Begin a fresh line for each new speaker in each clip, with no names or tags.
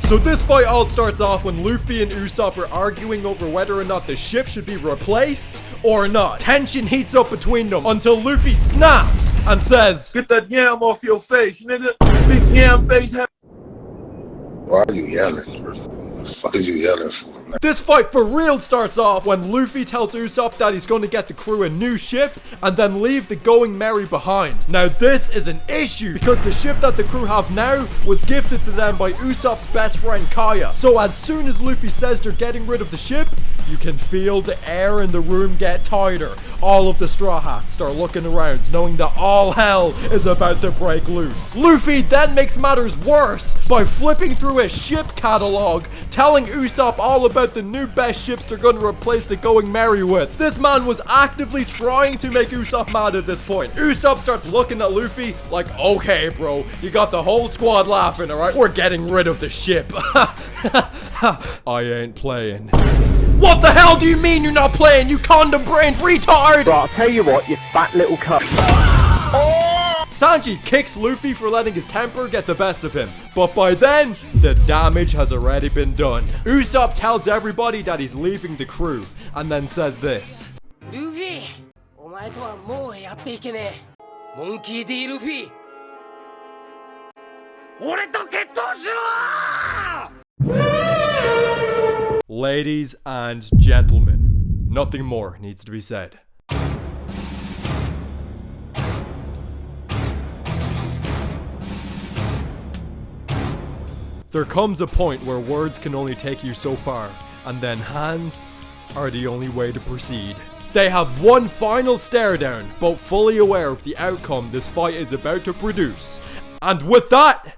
So this fight all starts off when Luffy and Usopp are arguing over whether or not the ship should be replaced or not. Tension heats up between them until Luffy snaps and says,
"Get that yam off your face, nigga. Big yam face."
Why are you yelling, bro? What the fuck are you yelling for, man?
This fight for real starts off when Luffy tells Usopp that he's going to get the crew a new ship and then leave the Going Merry behind. Now this is an issue because the ship that the crew have now was gifted to them by Usopp's best friend Kaya. So as soon as Luffy says they're getting rid of the ship, you can feel the air in the room get tighter. All of the Straw Hats start looking around, knowing that all hell is about to break loose. Luffy then makes matters worse by flipping through his ship catalog, telling Usopp all about the new best ships they're going to replace the Going Merry with. This man was actively trying to make Usopp mad at this point. Usopp starts looking at Luffy like, okay bro, you got the whole squad laughing, alright? We're getting rid of the ship. I ain't playing. What the hell do you mean you're not playing, you condom-brained retard?
Bro, I'll tell you what, you fat little cunt.
Sanji kicks Luffy for letting his temper get the best of him, but by then, the damage has already been done. Usopp tells everybody that he's leaving the crew, and then says this.
Luffy, お前とはもうやっていけねえ。モンキー D ルフィ、俺と決闘しろ！
Ladies and gentlemen, nothing more needs to be said. There comes a point where words can only take you so far, and then hands are the only way to proceed. They have one final stare down, both fully aware of the outcome this fight is about to produce. And with that,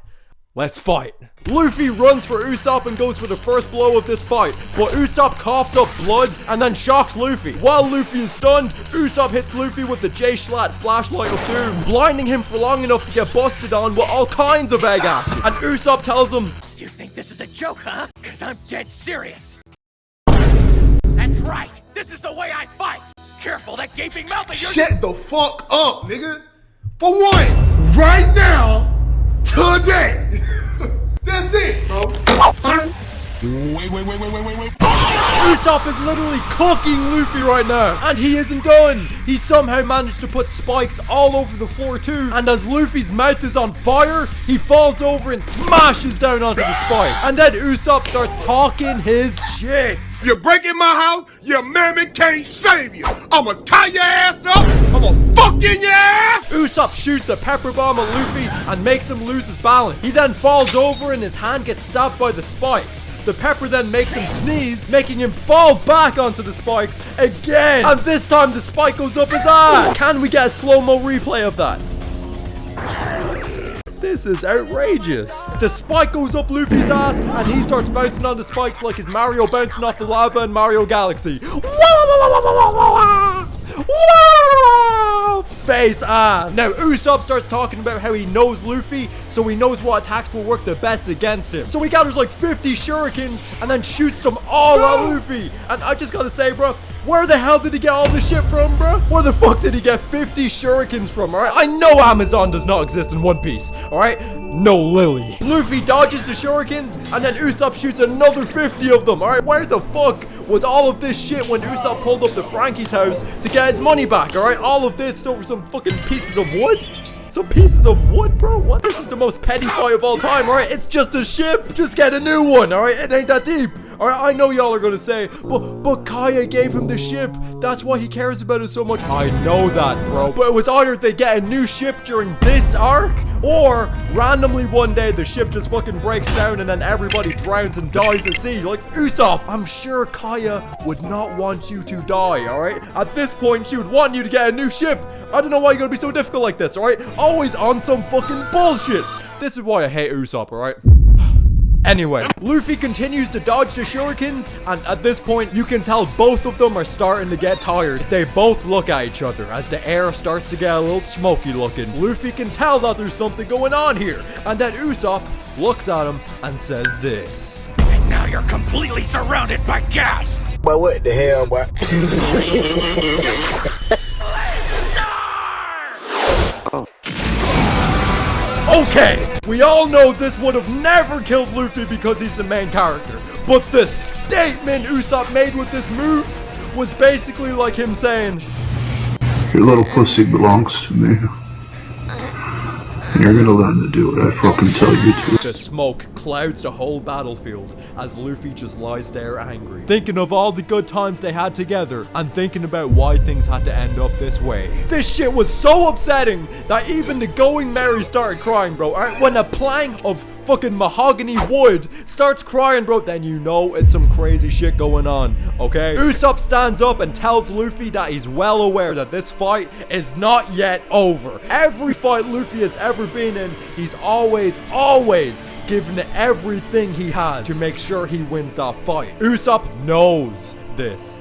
let's fight. Luffy runs for Usopp and goes for the first blow of this fight, but Usopp coughs up blood and then shocks Luffy. While Luffy is stunned, Usopp hits Luffy with the J-Schlatt flashlight of doom, blinding him for long enough to get busted on with all kinds of egg action. And Usopp tells him,
You think this is a joke, huh? Cause I'm dead serious. That's right, this is the way I fight. Careful that gaping mouth of yours.
Shut the fuck up, nigga. For once, right now, today. That's it, bro. Wait.
Usopp is literally cooking Luffy right now, and he isn't done. He somehow managed to put spikes all over the floor too, and as Luffy's mouth is on fire, he falls over and smashes down onto the spikes. And then Usopp starts talking his shit.
You're breaking my house, your mammy can't save you. I'ma tie your ass up, I'ma fuck in your ass.
Usopp shoots a pepper bomb at Luffy and makes him lose his balance. He then falls over and his hand gets stabbed by the spikes. The pepper then makes him sneeze, making him fall back onto the spikes again. And this time the spike goes up his ass. Can we get a slow-mo replay of that? This is outrageous. The spike goes up Luffy's ass and he starts bouncing on the spikes like his Mario bouncing off the lava in Mario Galaxy. Face ass. Now Usopp starts talking about how he knows Luffy, so he knows what attacks will work the best against him. So he gathers like 50 shurikens and then shoots them all at Luffy. And I just gotta say, bro, where the hell did he get all this shit from, bro? Where the fuck did he get 50 shurikens from, alright? I know Amazon does not exist in One Piece, alright? No Lily. Luffy dodges the shurikens, and then Usopp shoots another 50 of them, alright? Where the fuck was all of this shit when Usopp pulled up to Frankie's house to get his money back, alright? All of this over some fucking pieces of wood? Some pieces of wood, bro? What? This is the most petty fight of all time, alright? It's just a ship. Just get a new one, alright? It ain't that deep. Alright, I know y'all are gonna say, but Kaya gave him the ship. That's why he cares about it so much. I know that, bro. But it was either they get a new ship during this arc, or randomly one day the ship just fucking breaks down and then everybody drowns and dies at sea. Like Usopp, I'm sure Kaya would not want you to die, alright? At this point, she would want you to get a new ship. I don't know why you're gonna be so difficult like this, alright? Always on some fucking bullshit. This is why I hate Usopp, alright? Anyway, Luffy continues to dodge the shurikens, and at this point, you can tell both of them are starting to get tired. They both look at each other as the air starts to get a little smoky looking. Luffy can tell that there's something going on here, and then Usopp looks at him and says this.
And now you're completely surrounded by gas.
But what the hell, boy?
Okay, We all know this would have never killed Luffy because he's the main character. But the statement Usopp made with this move was basically like him saying,
"Your little pussy belongs to me. You're gonna learn to do what I fucking tell you to."
The smoke clouds the whole battlefield as Luffy just lies there angry, thinking of all the good times they had together and thinking about why things had to end up this way. This shit was so upsetting that even the going merry started crying, bro. Alright, when a plank of fucking mahogany wood starts crying, bro, then you know it's some crazy shit going on, okay? Usopp stands up and tells Luffy that he's well aware that this fight is not yet over. Every fight Luffy has ever been in, he's always given it everything he has to make sure he wins that fight. Usopp knows this.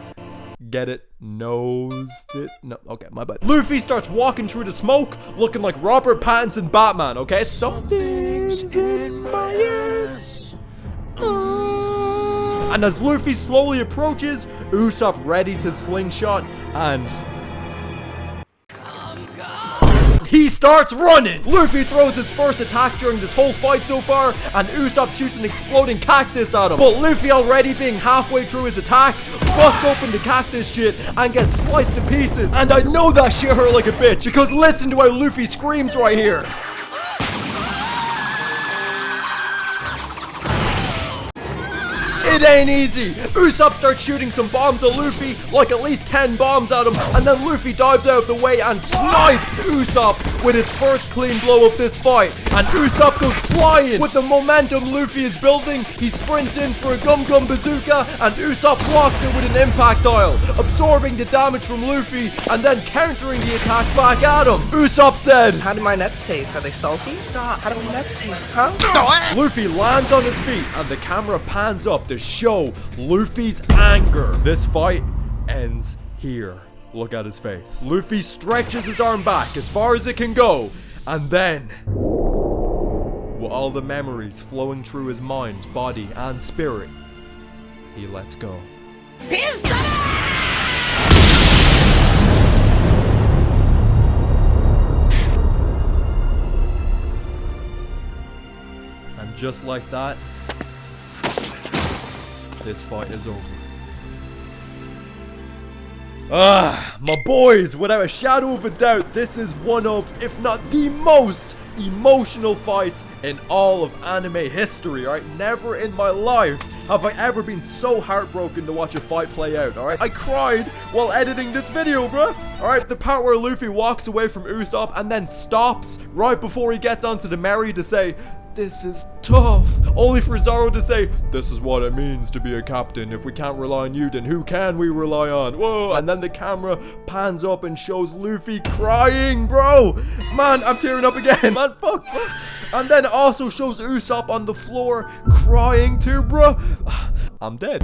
Get it? Knows it? No, okay, my bad. Luffy starts walking through the smoke looking like Robert Pattinson Batman, okay? Something's in my ears. And as Luffy slowly approaches, Usopp readies his slingshot and he starts running! Luffy throws his first attack during this whole fight so far, and Usopp shoots an exploding cactus at him. But Luffy, already being halfway through his attack, busts open the cactus shit and gets sliced to pieces. And I know that shit hurt like a bitch, because listen to how Luffy screams right here. It ain't easy. Usopp starts shooting some bombs at Luffy, like at least 10 bombs at him, and then Luffy dives out of the way and snipes Usopp with his first clean blow of this fight. And Usopp goes flying. With the momentum Luffy is building, he sprints in for a Gum Gum Bazooka, and Usopp blocks it with an impact dial, absorbing the damage from Luffy and then countering the attack back at him. Usopp said,
"How do my nuts taste? Are they salty? Stop. How do my nuts taste, huh?"
Luffy lands on his feet and the camera pans up to show Luffy's anger. This fight ends here. Look at his face. Luffy stretches his arm back as far as it can go, and then, with all the memories flowing through his mind, body, and spirit, he lets go. And just like that, this fight is over. My boys, without a shadow of a doubt, this is one of, if not the most emotional fights in all of anime history, alright? Never in my life have I ever been so heartbroken to watch a fight play out, alright? I cried while editing this video, bruh. Alright, the part where Luffy walks away from Usopp and then stops right before he gets onto the Merry to say, "This is tough," only for Zoro to say, "This is what it means to be a captain. If we can't rely on you, then who can we rely on?" Whoa, and then the camera pans up and shows Luffy crying, bro. Man, I'm tearing up again. Man, fuck. And then also shows Usopp on the floor crying too, bro. I'm dead.